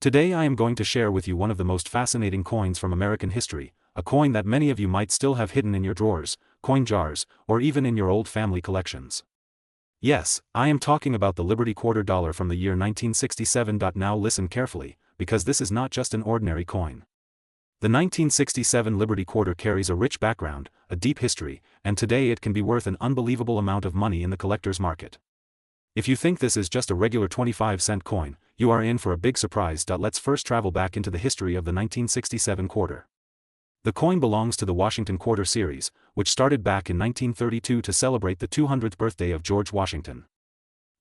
Today I am going to share with you one of the most fascinating coins from American history, a coin that many of you might still have hidden in your drawers, coin jars, or even in your old family collections. Yes, I am talking about the Liberty Quarter Dollar from the year 1967. Now listen carefully, because this is not just an ordinary coin. The 1967 Liberty Quarter carries a rich background, a deep history, and today it can be worth an unbelievable amount of money in the collector's market. If you think this is just a regular 25-cent coin, you are in for a big surprise. Let's first travel back into the history of the 1967 quarter. The coin belongs to the Wasihngton quarter series, which started back in 1932 to celebrate the 200th birthday of George Washington.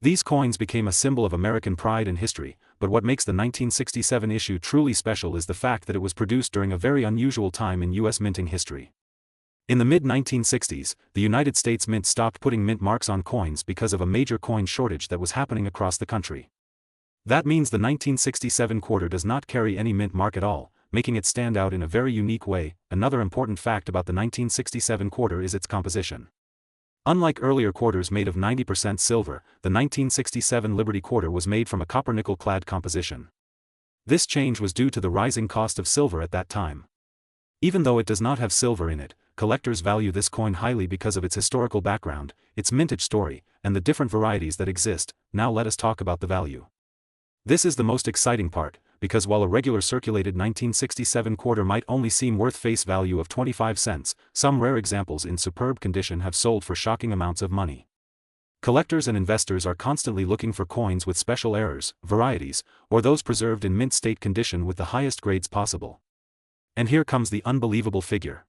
These coins became a symbol of American pride and history, but what makes the 1967 issue truly special is the fact that it was produced during a very unusual time in U.S. minting history. In the mid-1960s, the United States Mint stopped putting mint marks on coins because of a major coin shortage that was happening across the country. That means the 1967 quarter does not carry any mint mark at all, making it stand out in a very unique way. Another important fact about the 1967 quarter is its composition. Unlike earlier quarters made of 90% silver, the 1967 Liberty Quarter was made from a copper-nickel-clad composition. This change was due to the rising cost of silver at that time. Even though it does not have silver in it, collectors value this coin highly because of its historical background, its mintage story, and the different varieties that exist. Now let us talk about the value. This is the most exciting part, because while a regular circulated 1967 quarter might only seem worth face value of 25 cents, some rare examples in superb condition have sold for shocking amounts of money. Collectors and investors are constantly looking for coins with special errors, varieties, or those preserved in mint state condition with the highest grades possible. And here comes the unbelievable figure.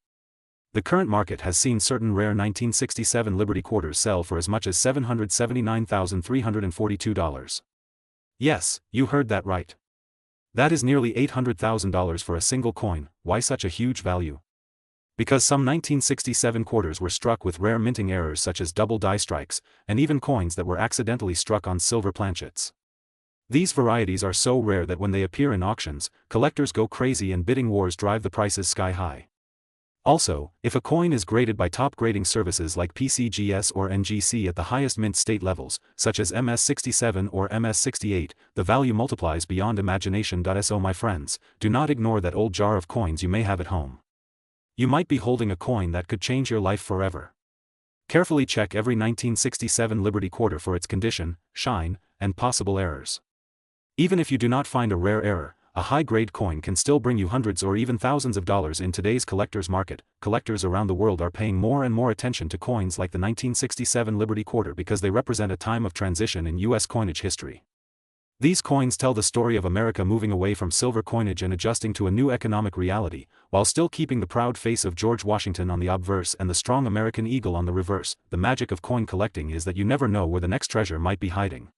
The current market has seen certain rare 1967 Liberty quarters sell for as much as $779,342. Yes, you heard that right. That is nearly $800,000 for a single coin. Why such a huge value? Because some 1967 quarters were struck with rare minting errors such as double die strikes, and even coins that were accidentally struck on silver planchets. These varieties are so rare that when they appear in auctions, collectors go crazy and bidding wars drive the prices sky high. Also, if a coin is graded by top grading services like PCGS or NGC at the highest mint state levels, such as MS67 or MS68, the value multiplies beyond imagination. So my friends, do not ignore that old jar of coins you may have at home. You might be holding a coin that could change your life forever. Carefully check every 1967 Liberty Quarter for its condition, shine, and possible errors. Even if you do not find a rare error, a high-grade coin can still bring you hundreds or even thousands of dollars in today's collector's market. Collectors around the world are paying more and more attention to coins like the 1967 Liberty Quarter because they represent a time of transition in U.S. coinage history. These coins tell the story of America moving away from silver coinage and adjusting to a new economic reality, while still keeping the proud face of George Washington on the obverse and the strong American eagle on the reverse. The magic of coin collecting is that you never know where the next treasure might be hiding.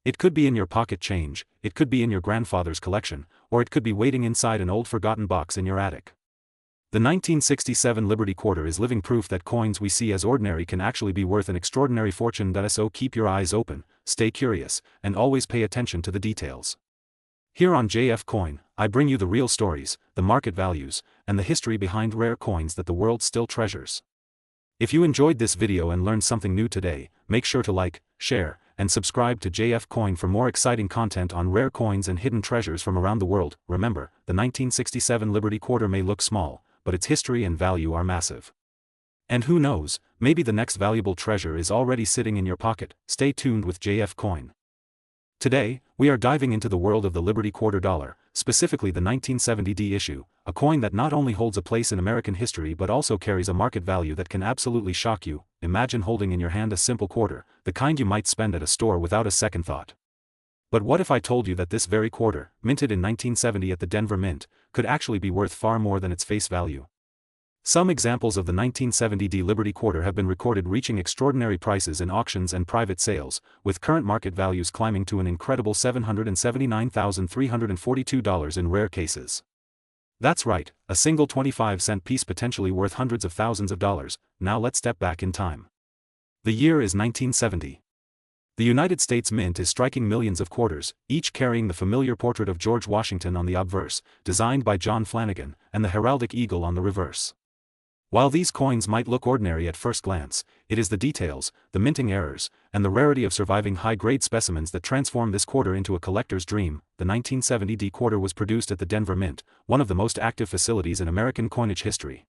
It could be in your pocket change, it could be in your grandfather's collection, or it could be waiting inside an old forgotten box in your attic. The 1967 Liberty Quarter is living proof that coins we see as ordinary can actually be worth an extraordinary fortune. So keep your eyes open, stay curious, and always pay attention to the details. Here on JF Coin, I bring you the real stories, the market values, and the history behind rare coins that the world still treasures. If you enjoyed this video and learned something new today, make sure to like, share, and subscribe to JF Coin for more exciting content on rare coins and hidden treasures from around the world. Remember, the 1967 Liberty Quarter may look small, but its history and value are massive. And who knows, maybe the next valuable treasure is already sitting in your pocket. Stay tuned with JF Coin. Today, we are diving into the world of the Liberty Quarter Dollar, specifically the 1970D issue, a coin that not only holds a place in American history but also carries a market value that can absolutely shock you. Imagine holding in your hand a simple quarter, the kind you might spend at a store without a second thought. But what if I told you that this very quarter, minted in 1970 at the Denver Mint, could actually be worth far more than its face value? Some examples of the 1970D Liberty Quarter have been recorded reaching extraordinary prices in auctions and private sales, with current market values climbing to an incredible $779,342 in rare cases. That's right, a single 25-cent piece potentially worth hundreds of thousands of dollars. Now let's step back in time. The year is 1970. The United States Mint is striking millions of quarters, each carrying the familiar portrait of George Washington on the obverse, designed by John Flanagan, and the heraldic eagle on the reverse. While these coins might look ordinary at first glance, it is the details, the minting errors, and the rarity of surviving high-grade specimens that transform this quarter into a collector's dream. The 1970 D quarter was produced at the Denver Mint, one of the most active facilities in American coinage history.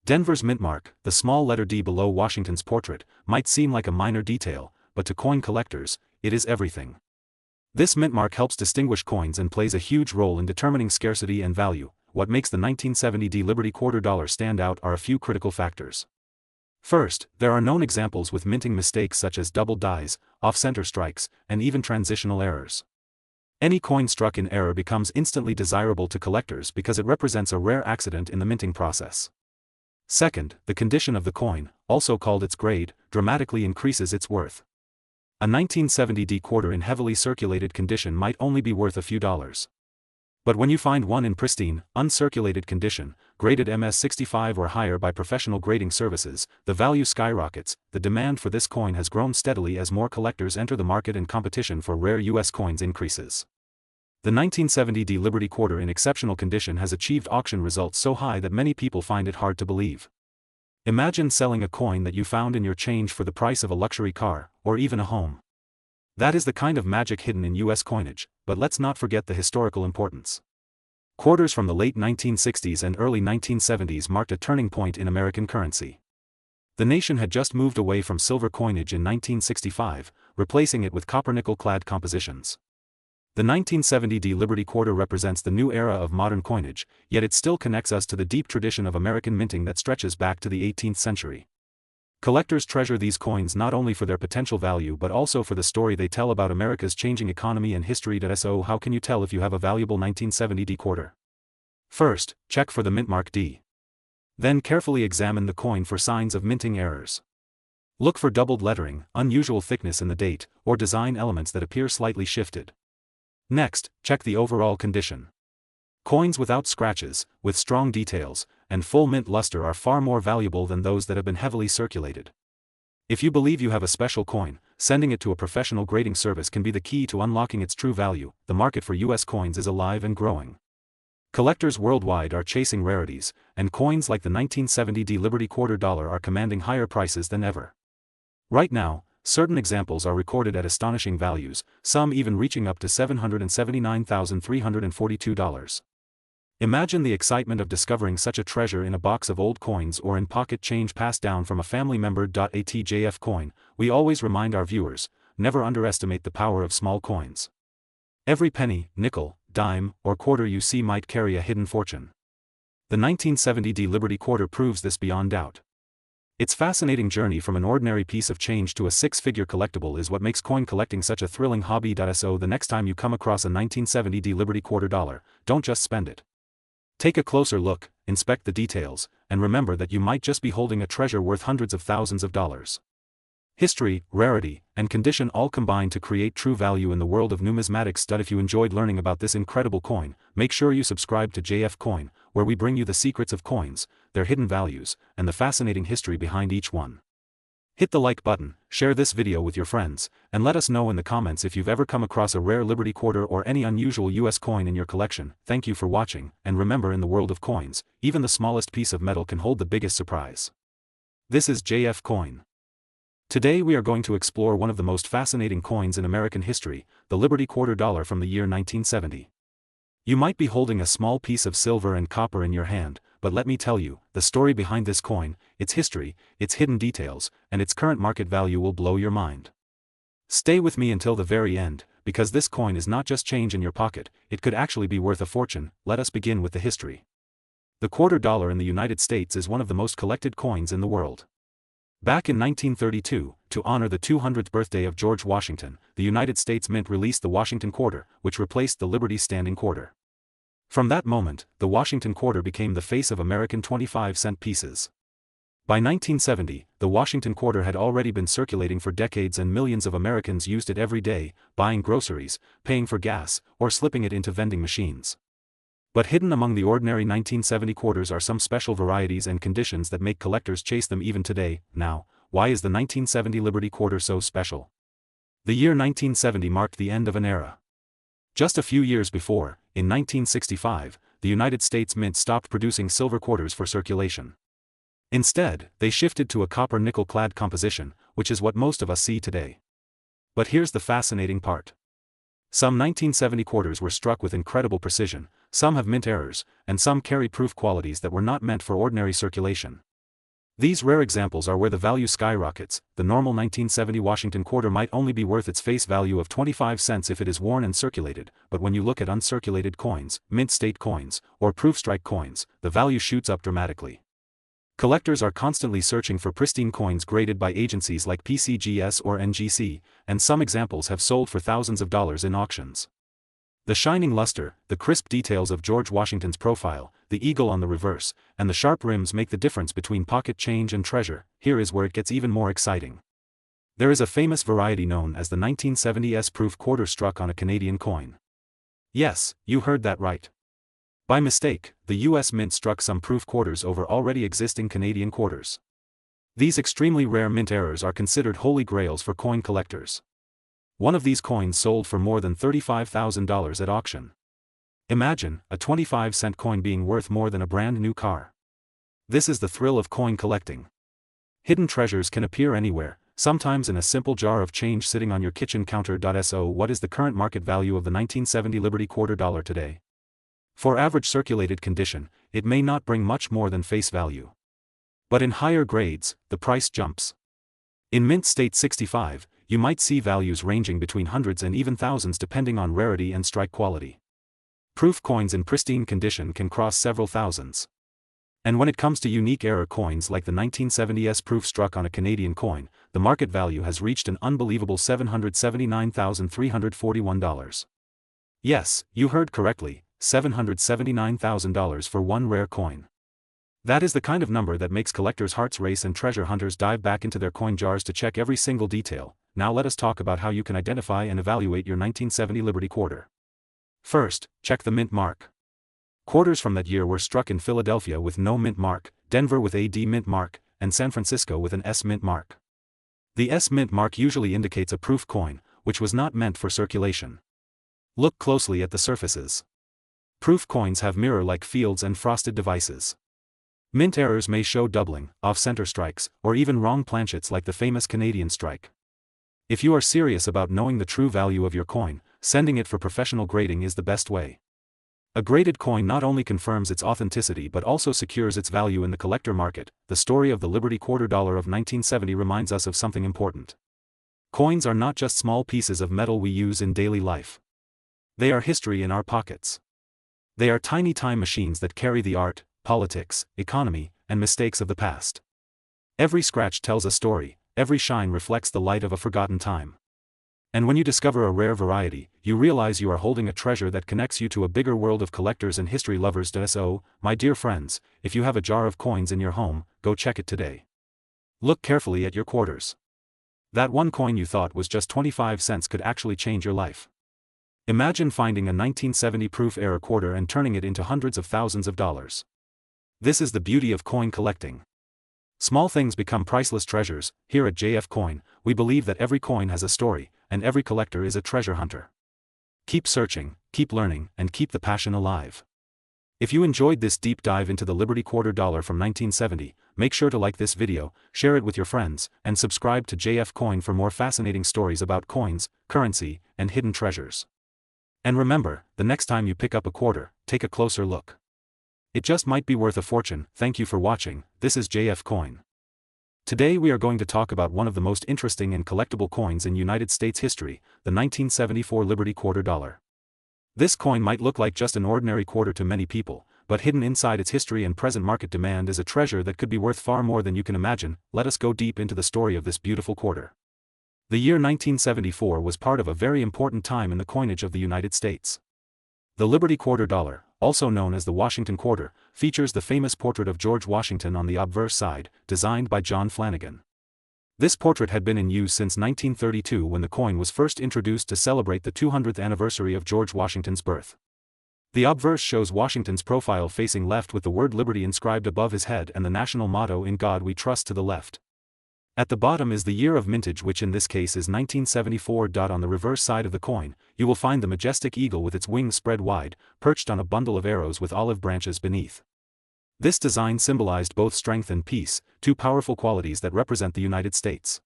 Denver's mint mark, the small letter D below Washington's portrait, might seem like a minor detail, but to coin collectors, it is everything. This mint mark helps distinguish coins and plays a huge role in determining scarcity and value. What makes the 1970 D Liberty quarter dollar stand out are a few critical factors. First, there are known examples with minting mistakes such as double dies, off-center strikes, and even transitional errors. Any coin struck in error becomes instantly desirable to collectors because it represents a rare accident in the minting process. Second, the condition of the coin, also called its grade, dramatically increases its worth. A 1970 D quarter in heavily circulated condition might only be worth a few dollars. But when you find one in pristine, uncirculated condition, graded MS65 or higher by professional grading services, the value skyrockets. The demand for this coin has grown steadily as more collectors enter the market and competition for rare U.S. coins increases. The 1970 D Liberty quarter in exceptional condition has achieved auction results so high that many people find it hard to believe. Imagine selling a coin that you found in your change for the price of a luxury car, or even a home. That is the kind of magic hidden in U.S. coinage, but let's not forget the historical importance. Quarters from the late 1960s and early 1970s marked a turning point in American currency. The nation had just moved away from silver coinage in 1965, replacing it with copper-nickel-clad compositions. The 1970 D Liberty quarter represents the new era of modern coinage, yet it still connects us to the deep tradition of American minting that stretches back to the 18th century. Collectors treasure these coins not only for their potential value but also for the story they tell about America's changing economy and history. So how can you tell if you have a valuable 1970 D quarter? First, check for the mint mark D. Then carefully examine the coin for signs of minting errors. Look for doubled lettering, unusual thickness in the date, or design elements that appear slightly shifted. Next, check the overall condition. Coins without scratches, with strong details, and full mint luster are far more valuable than those that have been heavily circulated. If you believe you have a special coin, sending it to a professional grading service can be the key to unlocking its true value. The market for U.S. coins is alive and growing. Collectors worldwide are chasing rarities, and coins like the 1970 D Liberty quarter dollar are commanding higher prices than ever. Right now, certain examples are recorded at astonishing values, some even reaching up to $779,342. Imagine the excitement of discovering such a treasure in a box of old coins or in pocket change passed down from a family member. At JF Coin, we always remind our viewers, never underestimate the power of small coins. Every penny, nickel, dime, or quarter you see might carry a hidden fortune. The 1970 D Liberty quarter proves this beyond doubt. Its fascinating journey from an ordinary piece of change to a six-figure collectible is what makes coin collecting such a thrilling hobby. So the next time you come across a 1970 D Liberty quarter dollar, don't just spend it. Take a closer look, inspect the details, and remember that you might just be holding a treasure worth hundreds of thousands of dollars. History, rarity, and condition all combine to create true value in the world of numismatics. If you enjoyed learning about this incredible coin, make sure you subscribe to JF Coin, where we bring you the secrets of coins, their hidden values, and the fascinating history behind each one. Hit the like button, share this video with your friends, and let us know in the comments if you've ever come across a rare Liberty quarter or any unusual US coin in your collection. Thank you for watching, and remember, in the world of coins, even the smallest piece of metal can hold the biggest surprise. This is JF Coin. Today we are going to explore one of the most fascinating coins in American history, the Liberty quarter dollar from the year 1970. You might be holding a small piece of silver and copper in your hand, but let me tell you, the story behind this coin, its history, its hidden details, and its current market value will blow your mind. Stay with me until the very end, because this coin is not just change in your pocket, it could actually be worth a fortune. Let us begin with the history. The quarter dollar in the United States is one of the most collected coins in the world. Back in 1932, to honor the 200th birthday of George Washington, the United States Mint released the Washington quarter, which replaced the Liberty standing quarter. From that moment, the Washington quarter became the face of American 25-cent pieces. By 1970, the Washington quarter had already been circulating for decades and millions of Americans used it every day, buying groceries, paying for gas, or slipping it into vending machines. But hidden among the ordinary 1970 quarters are some special varieties and conditions that make collectors chase them even today. Now, why is the 1970 Liberty quarter so special? The year 1970 marked the end of an era. Just a few years before, in 1965, the United States Mint stopped producing silver quarters for circulation. Instead, they shifted to a copper-nickel clad composition, which is what most of us see today. But here's the fascinating part. Some 1970 quarters were struck with incredible precision, some have mint errors, and some carry proof qualities that were not meant for ordinary circulation. These rare examples are where the value skyrockets. The normal 1970 Wasihngton quarter might only be worth its face value of 25 cents if it is worn and circulated, but when you look at uncirculated coins, mint state coins, or proof strike coins, the value shoots up dramatically. Collectors are constantly searching for pristine coins graded by agencies like PCGS or NGC, and some examples have sold for thousands of dollars in auctions. The shining luster, the crisp details of George Washington's profile, the eagle on the reverse, and the sharp rims make the difference between pocket change and treasure. Here is where it gets even more exciting. There is a famous variety known as the 1970s proof quarter struck on a Canadian coin. Yes, you heard that right. By mistake, the US Mint struck some proof quarters over already existing Canadian quarters. These extremely rare mint errors are considered holy grails for coin collectors. One of these coins sold for more than $35,000 at auction. Imagine, a 25-cent coin being worth more than a brand new car. This is the thrill of coin collecting. Hidden treasures can appear anywhere, sometimes in a simple jar of change sitting on your kitchen counter. So what is the current market value of the 1970 Liberty quarter dollar today? For average circulated condition, it may not bring much more than face value. But in higher grades, the price jumps. In mint state 65, you might see values ranging between hundreds and even thousands depending on rarity and strike quality. Proof coins in pristine condition can cross several thousands. And when it comes to unique error coins like the 1970s proof struck on a Canadian coin, the market value has reached an unbelievable $779,341. Yes, you heard correctly, $779,000 for one rare coin. That is the kind of number that makes collectors' hearts race and treasure hunters dive back into their coin jars to check every single detail. Now let us talk about how you can identify and evaluate your 1970 Liberty quarter. First, check the mint mark. Quarters from that year were struck in Philadelphia with no mint mark, Denver with a D mint mark, and San Francisco with an S mint mark. The S mint mark usually indicates a proof coin, which was not meant for circulation. Look closely at the surfaces. Proof coins have mirror-like fields and frosted devices. Mint errors may show doubling, off-center strikes, or even wrong planchets like the famous Canadian strike. If you are serious about knowing the true value of your coin, sending it for professional grading is the best way. A graded coin not only confirms its authenticity but also secures its value in the collector market. The story of the Liberty quarter dollar of 1970 reminds us of something important. Coins are not just small pieces of metal we use in daily life. They are history in our pockets. They are tiny time machines that carry the art, politics, economy, and mistakes of the past. Every scratch tells a story, every shine reflects the light of a forgotten time. And when you discover a rare variety, you realize you are holding a treasure that connects you to a bigger world of collectors and history lovers. So, my dear friends, if you have a jar of coins in your home, go check it today. Look carefully at your quarters. That one coin you thought was just 25 cents could actually change your life. Imagine finding a 1970 proof error quarter and turning it into hundreds of thousands of dollars. This is the beauty of coin collecting. Small things become priceless treasures. Here at JF Coin, we believe that every coin has a story, and every collector is a treasure hunter. Keep searching, keep learning, and keep the passion alive. If you enjoyed this deep dive into the Liberty quarter dollar from 1970, make sure to like this video, share it with your friends, and subscribe to JF Coin for more fascinating stories about coins, currency, and hidden treasures. And remember, the next time you pick up a quarter, take a closer look. It just might be worth a fortune. Thank you for watching. This is JF Coin. Today we are going to talk about one of the most interesting and collectible coins in United States history, the 1974 Liberty quarter dollar. This coin might look like just an ordinary quarter to many people, but hidden inside its history and present market demand is a treasure that could be worth far more than you can imagine. Let us go deep into the story of this beautiful quarter. The year 1974 was part of a very important time in the coinage of the United States. The Liberty quarter dollar, also known as the Wasihngton quarter, features the famous portrait of George Washington on the obverse side, designed by John Flanagan. This portrait had been in use since 1932 when the coin was first introduced to celebrate the 200th anniversary of George Washington's birth. The obverse shows Washington's profile facing left with the word Liberty inscribed above his head and the national motto "In God We Trust" to the left. At the bottom is the year of mintage, which in this case is 1974. On the reverse side of the coin, you will find the majestic eagle with its wings spread wide, perched on a bundle of arrows with olive branches beneath. This design symbolized both strength and peace, two powerful qualities that represent the United States.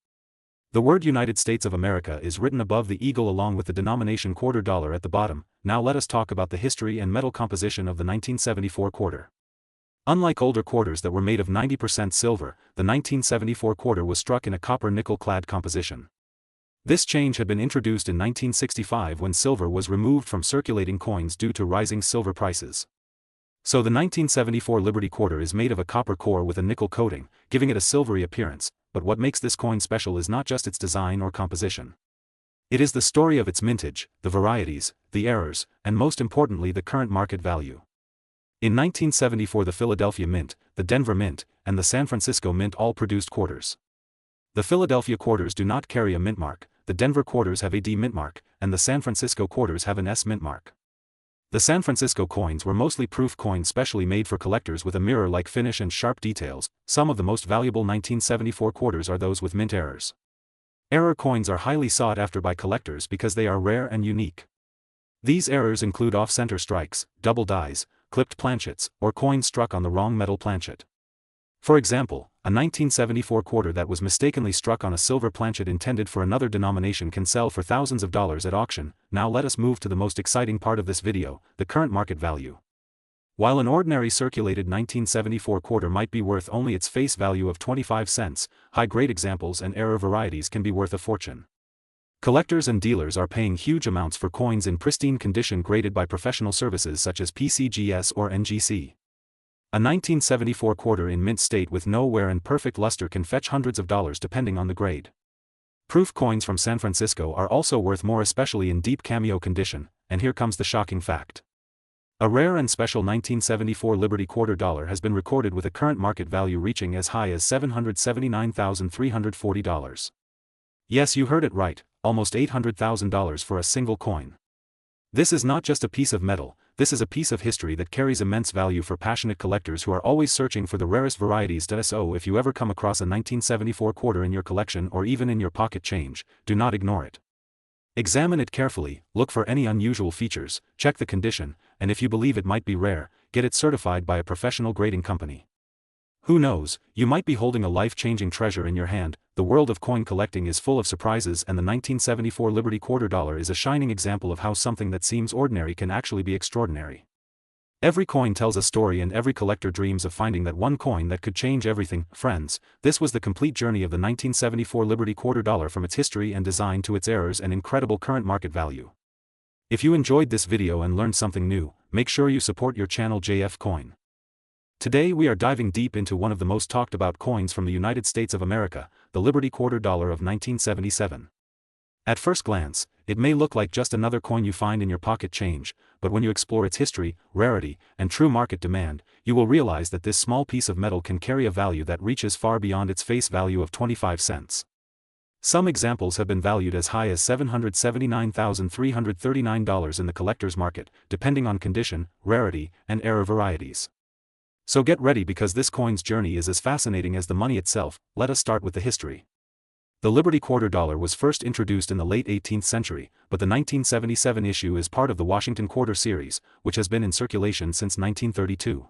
The word United States of America is written above the eagle along with the denomination $quarter at the bottom. Now let us talk about the history and metal composition of the 1974 quarter. Unlike older quarters that were made of 90% silver, the 1974 quarter was struck in a copper-nickel-clad composition. This change had been introduced in 1965 when silver was removed from circulating coins due to rising silver prices. So the 1974 Liberty quarter is made of a copper core with a nickel coating, giving it a silvery appearance, but what makes this coin special is not just its design or composition. It is the story of its mintage, the varieties, the errors, and most importantly the current market value. In 1974 the Philadelphia Mint, the Denver Mint, and the San Francisco Mint all produced quarters. The Philadelphia quarters do not carry a mint mark, the Denver quarters have a D mint mark, and the San Francisco quarters have an S mint mark. The San Francisco coins were mostly proof coins specially made for collectors with a mirror-like finish and sharp details. Some of the most valuable 1974 quarters are those with mint errors. Error coins are highly sought after by collectors because they are rare and unique. These errors include off-center strikes, double dies, clipped planchets, or coins struck on the wrong metal planchet. For example, a 1974 quarter that was mistakenly struck on a silver planchet intended for another denomination can sell for thousands of dollars at auction. Now let us move to the most exciting part of this video, the current market value. While an ordinary circulated 1974 quarter might be worth only its face value of 25 cents, high-grade examples and error varieties can be worth a fortune. Collectors and dealers are paying huge amounts for coins in pristine condition graded by professional services such as PCGS or NGC. A 1974 quarter in mint state with no wear and perfect luster can fetch hundreds of dollars depending on the grade. Proof coins from San Francisco are also worth more, especially in deep cameo condition, and here comes the shocking fact. A rare and special 1974 Liberty quarter dollar has been recorded with a current market value reaching as high as $779,340. Yes, you heard it right, almost $800,000 for a single coin. This is not just a piece of metal, this is a piece of history that carries immense value for passionate collectors who are always searching for the rarest varieties. So if you ever come across a 1974 quarter in your collection or even in your pocket change, do not ignore it. Examine it carefully, look for any unusual features, check the condition, and if you believe it might be rare, get it certified by a professional grading company. Who knows, you might be holding a life-changing treasure in your hand. The world of coin collecting is full of surprises, and the 1974 Liberty quarter dollar is a shining example of how something that seems ordinary can actually be extraordinary. Every coin tells a story, and every collector dreams of finding that one coin that could change everything. Friends, this was the complete journey of the 1974 Liberty quarter dollar, from its history and design to its errors and incredible current market value. If you enjoyed this video and learned something new, make sure you support your channel JF Coin. Today we are diving deep into one of the most talked about coins from the United States of America, the Liberty quarter dollar of 1977. At first glance, it may look like just another coin you find in your pocket change, but when you explore its history, rarity, and true market demand, you will realize that this small piece of metal can carry a value that reaches far beyond its face value of 25 cents. Some examples have been valued as high as $779,339 in the collector's market, depending on condition, rarity, and error varieties. So get ready, because this coin's journey is as fascinating as the money itself. Let us start with the history. The Liberty quarter dollar was first introduced in the late 18th century, but the 1977 issue is part of the Wasihngton quarter series, which has been in circulation since 1932.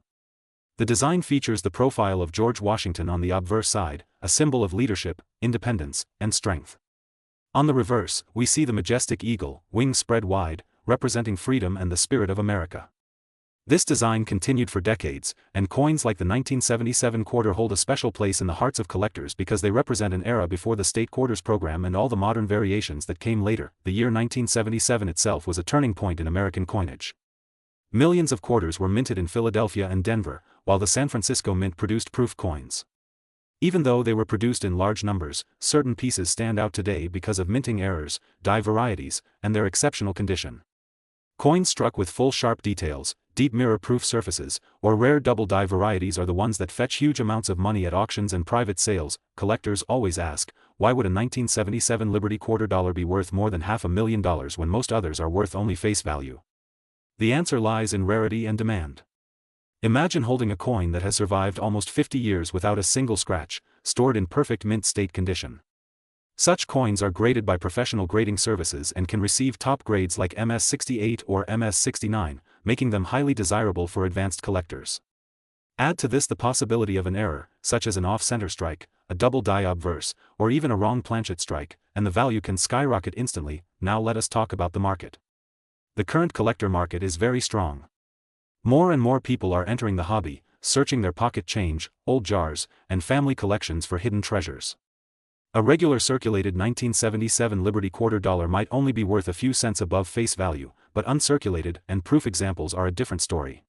The design features the profile of George Washington on the obverse side, a symbol of leadership, independence, and strength. On the reverse, we see the majestic eagle, wings spread wide, representing freedom and the spirit of America. This design continued for decades, and coins like the 1977 quarter hold a special place in the hearts of collectors because they represent an era before the state quarters program and all the modern variations that came later. The year 1977 itself was a turning point in American coinage. Millions of quarters were minted in Philadelphia and Denver, while the San Francisco Mint produced proof coins. Even though they were produced in large numbers, certain pieces stand out today because of minting errors, die varieties, and their exceptional condition. Coins struck with full sharp details, deep mirror-proof surfaces, or rare double die varieties are the ones that fetch huge amounts of money at auctions and private sales. Collectors always ask, why would a 1977 Liberty quarter dollar be worth more than $500,000 when most others are worth only face value? The answer lies in rarity and demand. Imagine holding a coin that has survived almost 50 years without a single scratch, stored in perfect mint state condition. Such coins are graded by professional grading services and can receive top grades like MS-68 or MS-69, making them highly desirable for advanced collectors. Add to this the possibility of an error, such as an off-center strike, a double die obverse, or even a wrong planchet strike, and the value can skyrocket instantly. Now let us talk about the market. The current collector market is very strong. More and more people are entering the hobby, searching their pocket change, old jars, and family collections for hidden treasures. A regular circulated 1977 Liberty quarter dollar might only be worth a few cents above face value, but uncirculated and proof examples are a different story.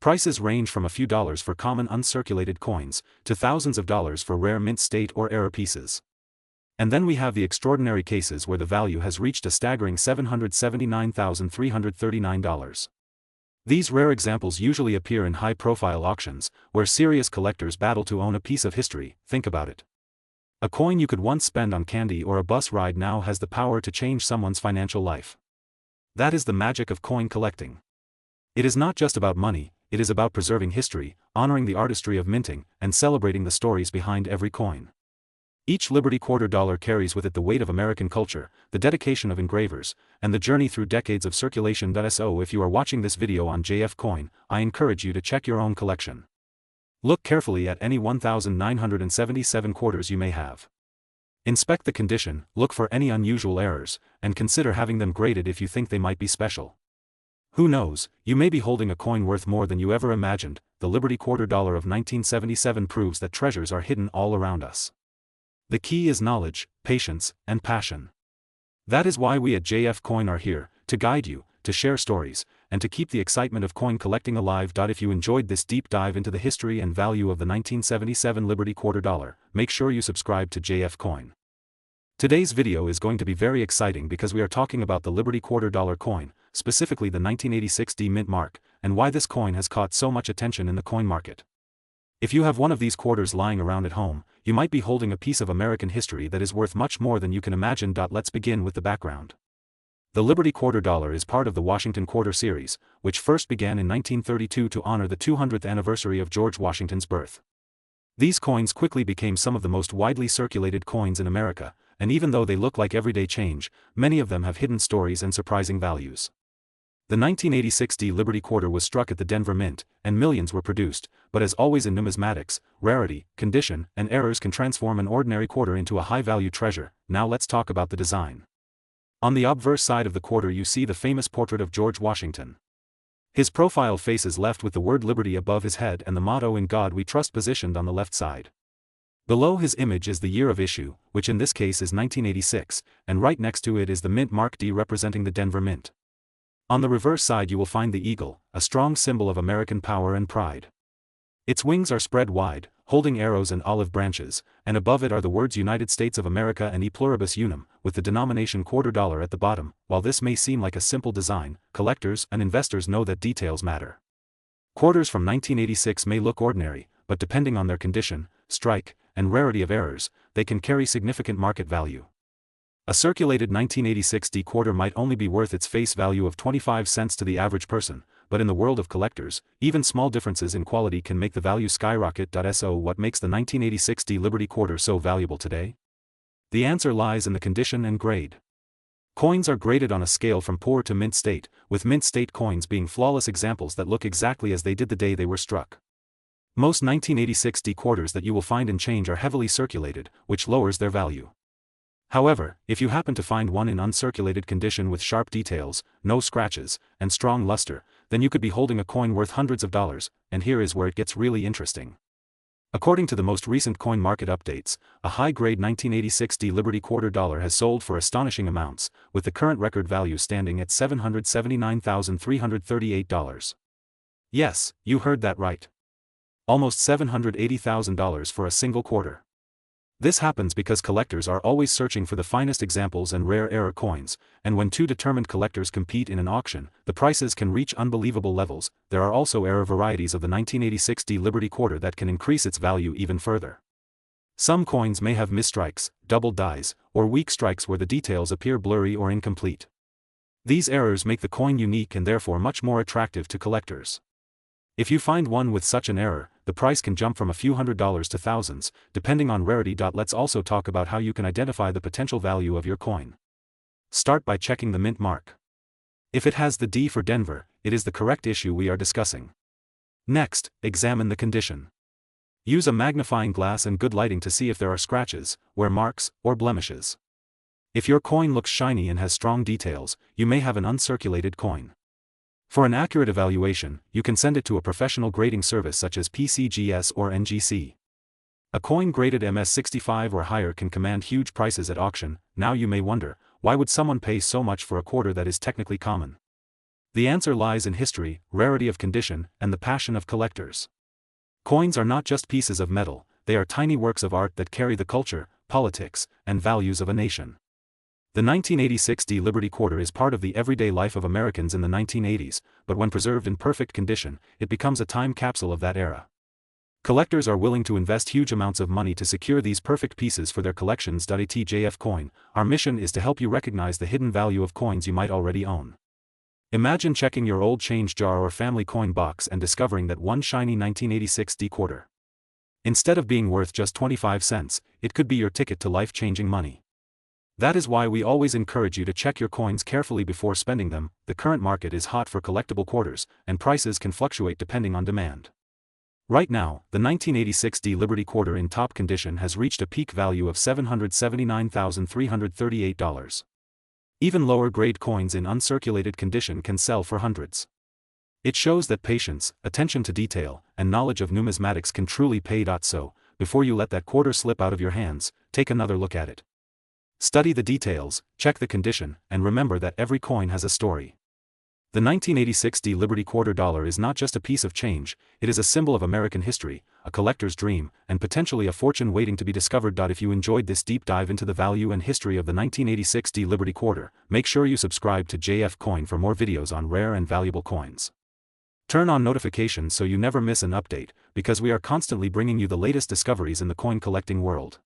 Prices range from a few dollars for common uncirculated coins, to thousands of dollars for rare mint state or error pieces. And then we have the extraordinary cases where the value has reached a staggering $779,339. These rare examples usually appear in high-profile auctions, where serious collectors battle to own a piece of history. Think about it. A coin you could once spend on candy or a bus ride now has the power to change someone's financial life. That is the magic of coin collecting. It is not just about money, it is about preserving history, honoring the artistry of minting, and celebrating the stories behind every coin. Each Liberty quarter dollar carries with it the weight of American culture, the dedication of engravers, and the journey through decades of circulation. So if you are watching this video on JF Coin, I encourage you to check your own collection. Look carefully at any 1,977 quarters you may have. Inspect the condition, look for any unusual errors, and consider having them graded if you think they might be special. Who knows, you may be holding a coin worth more than you ever imagined. The Liberty quarter dollar of 1977 proves that treasures are hidden all around us. The key is knowledge, patience, and passion. That is why we at JF Coin are here, to guide you, to share stories, and to keep the excitement of coin collecting alive. If you enjoyed this deep dive into the history and value of the 1977 Liberty quarter dollar, make sure you subscribe to JF Coin. Today's video is going to be very exciting because we are talking about the Liberty quarter dollar coin, specifically the 1986 D mint mark, and why this coin has caught so much attention in the coin market. If you have one of these quarters lying around at home, you might be holding a piece of American history that is worth much more than you can imagine. Let's begin with the background. The Liberty quarter dollar is part of the Wasihngton quarter series, which first began in 1932 to honor the 200th anniversary of George Washington's birth. These coins quickly became some of the most widely circulated coins in America, and even though they look like everyday change, many of them have hidden stories and surprising values. The 1986 D Liberty quarter was struck at the Denver Mint, and millions were produced, but as always in numismatics, rarity, condition, and errors can transform an ordinary quarter into a high-value treasure. Now let's talk about the design. On the obverse side of the quarter you see the famous portrait of George Washington. His profile faces left with the word Liberty above his head and the motto "In God We Trust" positioned on the left side. Below his image is the year of issue, which in this case is 1986, and right next to it is the mint mark D representing the Denver Mint. On the reverse side you will find the eagle, a strong symbol of American power and pride. Its wings are spread wide, holding arrows and olive branches, and above it are the words United States of America and E pluribus unum, with the denomination quarter dollar at the bottom. While this may seem like a simple design, collectors and investors know that details matter. Quarters from 1986 may look ordinary, but depending on their condition, strike, and rarity of errors, they can carry significant market value. A circulated 1986 D quarter might only be worth its face value of 25 cents to the average person, but in the world of collectors, even small differences in quality can make the value skyrocket. So what makes the 1986 D Liberty quarter so valuable today? The answer lies in the condition and grade. Coins are graded on a scale from poor to mint state, with mint state coins being flawless examples that look exactly as they did the day they were struck. Most 1986 D quarters that you will find in change are heavily circulated, which lowers their value. However, if you happen to find one in uncirculated condition with sharp details, no scratches, and strong luster, then you could be holding a coin worth hundreds of dollars, and here is where it gets really interesting. According to the most recent coin market updates, a high-grade 1986 D Liberty quarter dollar has sold for astonishing amounts, with the current record value standing at $779,338. Yes, you heard that right. Almost $780,000 for a single quarter. This happens because collectors are always searching for the finest examples and rare error coins, and when two determined collectors compete in an auction, the prices can reach unbelievable levels. There are also error varieties of the 1986 D Liberty quarter that can increase its value even further. Some coins may have misstrikes, double dies, or weak strikes where the details appear blurry or incomplete. These errors make the coin unique and therefore much more attractive to collectors. If you find one with such an error, the price can jump from a few $100s to thousands, depending on rarity. Let's also talk about how you can identify the potential value of your coin. Start by checking the mint mark. If it has the D for Denver, it is the correct issue we are discussing. Next, examine the condition. Use a magnifying glass and good lighting to see if there are scratches, wear marks, or blemishes. If your coin looks shiny and has strong details, you may have an uncirculated coin. For an accurate evaluation, you can send it to a professional grading service such as PCGS or NGC. A coin graded MS65 or higher can command huge prices at auction. Now you may wonder, why would someone pay so much for a quarter that is technically common? The answer lies in history, rarity of condition, and the passion of collectors. Coins are not just pieces of metal, they are tiny works of art that carry the culture, politics, and values of a nation. The 1986 Liberty Quarter is part of the everyday life of Americans in the 1980s, but when preserved in perfect condition, it becomes a time capsule of that era. Collectors are willing to invest huge amounts of money to secure these perfect pieces for their collections. At JF Coin, our mission is to help you recognize the hidden value of coins you might already own. Imagine checking your old change jar or family coin box and discovering that one shiny 1986 quarter. Instead of being worth just 25 cents, it could be your ticket to life-changing money. That is why we always encourage you to check your coins carefully before spending them. The current market is hot for collectible quarters, and prices can fluctuate depending on demand. Right now, the 1986 Liberty Quarter in top condition has reached a peak value of $779,338. Even lower-grade coins in uncirculated condition can sell for hundreds. It shows that patience, attention to detail, and knowledge of numismatics can truly pay. So, before you let that quarter slip out of your hands, take another look at it. Study the details, check the condition, and remember that every coin has a story. The 1986 Liberty Quarter dollar is not just a piece of change, it is a symbol of American history, a collector's dream, and potentially a fortune waiting to be discovered. If you enjoyed this deep dive into the value and history of the 1986 Liberty Quarter, make sure you subscribe to JF Coin for more videos on rare and valuable coins. Turn on notifications so you never miss an update, because we are constantly bringing you the latest discoveries in the coin collecting world.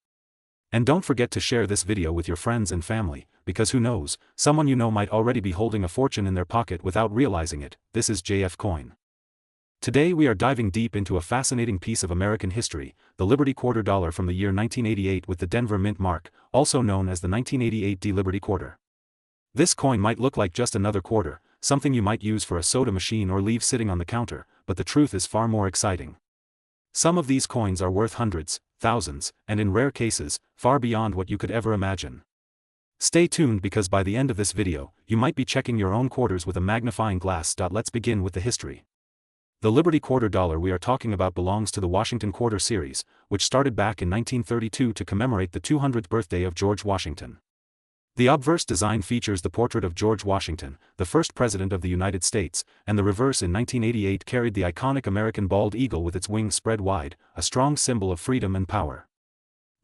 And don't forget to share this video with your friends and family, because who knows, someone you know might already be holding a fortune in their pocket without realizing it. This is JF Coin. Today we are diving deep into a fascinating piece of American history, the Liberty Quarter dollar from the year 1988 with the Denver Mint mark, also known as the 1988 Liberty Quarter. This coin might look like just another quarter, something you might use for a soda machine or leave sitting on the counter, but the truth is far more exciting. Some of these coins are worth hundreds, thousands, and in rare cases, far beyond what you could ever imagine. Stay tuned because by the end of this video, you might be checking your own quarters with a magnifying glass. Let's begin with the history. The Liberty Quarter dollar we are talking about belongs to the Wasihngton Quarter series, which started back in 1932 to commemorate the 200th birthday of George Washington. The obverse design features the portrait of George Washington, the first president of the United States, and the reverse in 1988 carried the iconic American bald eagle with its wings spread wide, a strong symbol of freedom and power.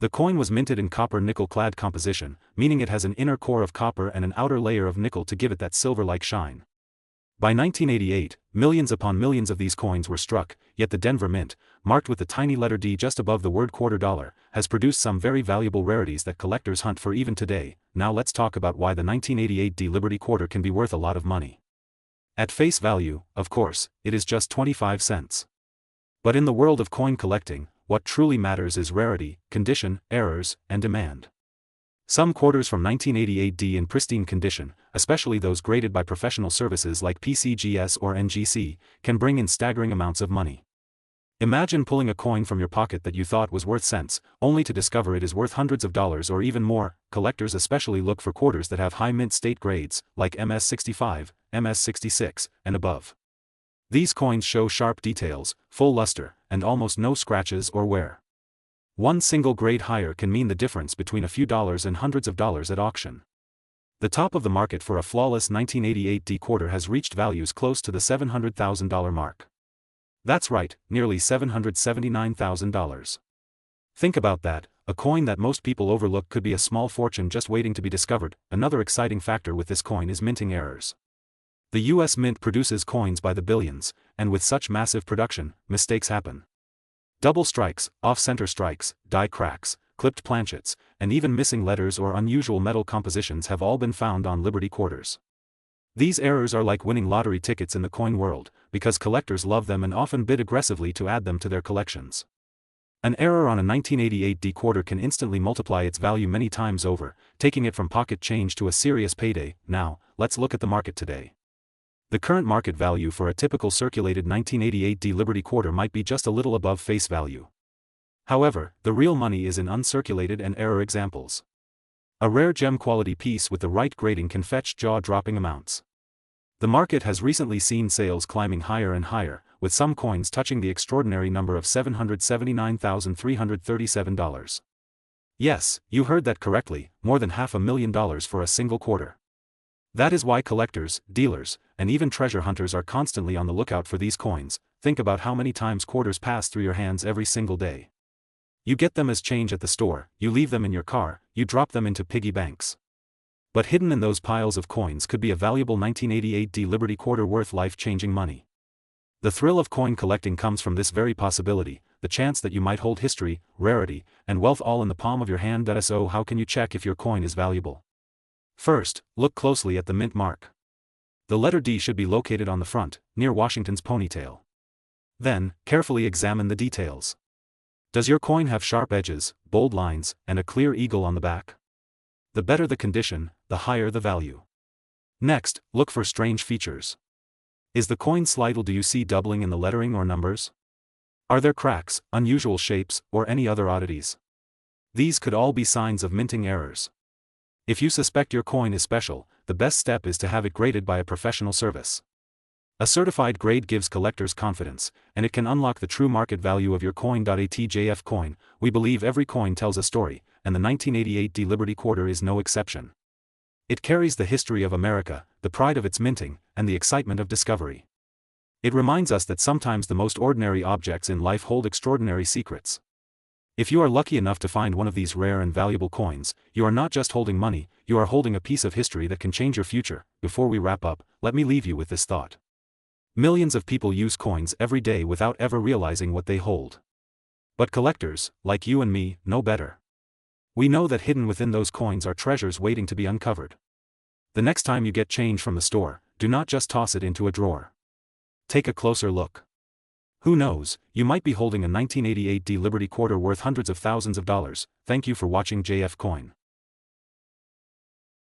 The coin was minted in copper nickel-clad composition, meaning it has an inner core of copper and an outer layer of nickel to give it that silver-like shine. By 1988, millions upon millions of these coins were struck, yet the Denver Mint, marked with the tiny letter D just above the word quarter dollar, has produced some very valuable rarities that collectors hunt for even today. Now let's talk about why the 1988 Liberty Quarter can be worth a lot of money. At face value, of course, it is just 25 cents. But in the world of coin collecting, what truly matters is rarity, condition, errors, and demand. Some quarters from 1988 in pristine condition, especially those graded by professional services like PCGS or NGC, can bring in staggering amounts of money. Imagine pulling a coin from your pocket that you thought was worth cents, only to discover it is worth hundreds of dollars or even more. Collectors especially look for quarters that have high mint state grades, like MS65, MS66, and above. These coins show sharp details, full luster, and almost no scratches or wear. One single grade higher can mean the difference between a few dollars and hundreds of dollars at auction. The top of the market for a flawless 1988 quarter has reached values close to the $700,000 mark. That's right, nearly $779,000. Think about that, a coin that most people overlook could be a small fortune just waiting to be discovered. Another exciting factor with this coin is minting errors. The US Mint produces coins by the billions, and with such massive production, mistakes happen. Double strikes, off-center strikes, die cracks, clipped planchets, and even missing letters or unusual metal compositions have all been found on Liberty quarters. These errors are like winning lottery tickets in the coin world, because collectors love them and often bid aggressively to add them to their collections. An error on a 1988 quarter can instantly multiply its value many times over, taking it from pocket change to a serious payday. Now, let's look at the market today. The current market value for a typical circulated 1988 Liberty quarter might be just a little above face value. However, the real money is in uncirculated and error examples. A rare gem quality piece with the right grading can fetch jaw-dropping amounts. The market has recently seen sales climbing higher and higher, with some coins touching the extraordinary number of $779,337. Yes, you heard that correctly, more than $500,000 for a single quarter. That is why collectors, dealers, and even treasure hunters are constantly on the lookout for these coins. Think about how many times quarters pass through your hands every single day. You get them as change at the store, you leave them in your car, you drop them into piggy banks. But hidden in those piles of coins could be a valuable 1988 Liberty quarter worth life-changing money. The thrill of coin collecting comes from this very possibility, the chance that you might hold history, rarity, and wealth all in the palm of your hand. So how can you check if your coin is valuable? First, look closely at the mint mark. The letter D should be located on the front, near Wasihngton's ponytail. Then, carefully examine the details. Does your coin have sharp edges, bold lines, and a clear eagle on the back? The better the condition, the higher the value. Next, look for strange features. Is the coin slight? Do you see doubling in the lettering or numbers? Are there cracks, unusual shapes, or any other oddities? These could all be signs of minting errors. If you suspect your coin is special, the best step is to have it graded by a professional service. A certified grade gives collectors confidence, and it can unlock the true market value of your coin. At JF Coin, we believe every coin tells a story, and the 1988 Liberty quarter is no exception. It carries the history of America, the pride of its minting, and the excitement of discovery. It reminds us that sometimes the most ordinary objects in life hold extraordinary secrets. If you are lucky enough to find one of these rare and valuable coins, you are not just holding money, you are holding a piece of history that can change your future. Before we wrap up, let me leave you with this thought. Millions of people use coins every day without ever realizing what they hold. But collectors, like you and me, know better. We know that hidden within those coins are treasures waiting to be uncovered. The next time you get change from the store, do not just toss it into a drawer. Take a closer look. Who knows, you might be holding a 1988 Liberty quarter worth hundreds of thousands of dollars. Thank you for watching JF Coin.